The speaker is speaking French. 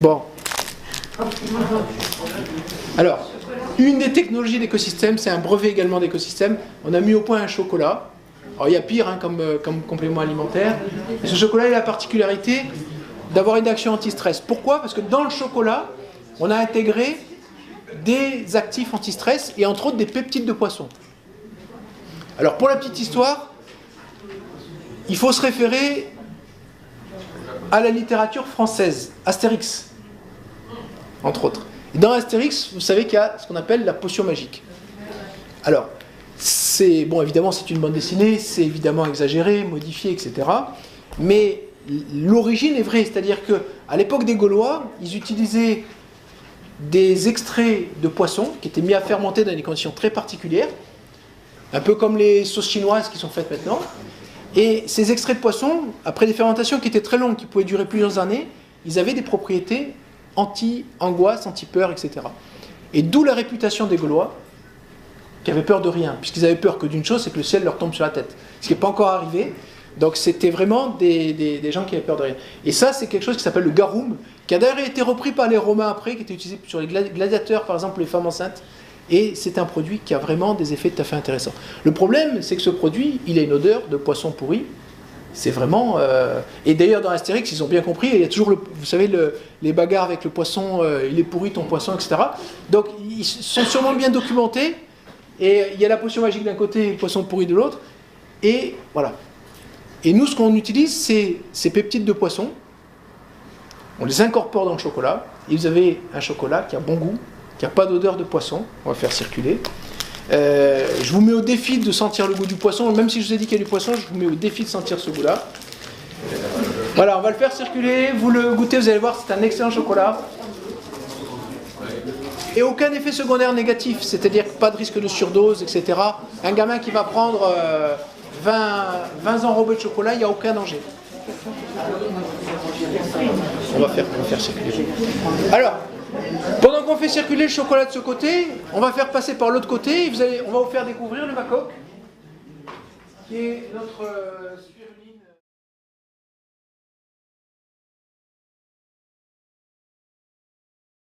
Bon. Alors, une des technologies d'écosystème, c'est un brevet également d'écosystème. On a mis au point un chocolat. Alors, il y a pire hein, comme complément alimentaire. Et ce chocolat il a la particularité d'avoir une action anti-stress. Pourquoi? Parce que dans le chocolat, on a intégré des actifs anti-stress et entre autres des peptides de poisson. Alors, pour la petite histoire, il faut se référer à la littérature française, Astérix, entre autres. Et dans Astérix, vous savez qu'il y a ce qu'on appelle la potion magique. Alors, c'est bon, évidemment, c'est une bande dessinée, c'est évidemment exagéré, modifié, etc. Mais l'origine est vraie, c'est-à-dire qu'à l'époque des Gaulois, ils utilisaient des extraits de poissons qui étaient mis à fermenter dans des conditions très particulières, un peu comme les sauces chinoises qui sont faites maintenant. Et ces extraits de poissons, après des fermentations qui étaient très longues, qui pouvaient durer plusieurs années, ils avaient des propriétés anti-angoisse, anti-peur, etc. Et d'où la réputation des Gaulois, qui avaient peur de rien, puisqu'ils avaient peur que d'une chose, c'est que le ciel leur tombe sur la tête. Ce qui n'est pas encore arrivé. Donc c'était vraiment des gens qui avaient peur de rien. Et ça, c'est quelque chose qui s'appelle le garum, qui a d'ailleurs été repris par les Romains après, qui était utilisé sur les gladiateurs, par exemple, les femmes enceintes. Et c'est un produit qui a vraiment des effets tout à fait intéressants. Le problème, c'est que ce produit, il a une odeur de poisson pourri. C'est vraiment... Et d'ailleurs, dans Astérix, ils ont bien compris, il y a toujours, vous savez, les bagarres avec le poisson, il est pourri ton poisson, etc. Donc, ils sont sûrement bien documentés. Et il y a la potion magique d'un côté et le poisson pourri de l'autre. Et voilà. Et nous, ce qu'on utilise, c'est ces peptides de poisson. On les incorpore dans le chocolat. Et vous avez un chocolat qui a bon goût, qui n'a pas d'odeur de poisson. On va faire circuler. Je vous mets au défi de sentir le goût du poisson. Même si je vous ai dit qu'il y a du poisson, je vous mets au défi de sentir ce goût-là. Voilà, on va le faire circuler. Vous le goûtez, vous allez voir, c'est un excellent chocolat. Et aucun effet secondaire négatif, c'est-à-dire pas de risque de surdose, etc. Un gamin qui va prendre 20 enrobés de chocolat, il n'y a aucun danger. On va faire circuler. Alors, pendant qu'on fait circuler le chocolat de ce côté, on va faire passer par l'autre côté, et on va vous faire découvrir le macoque, qui est notre spirulina.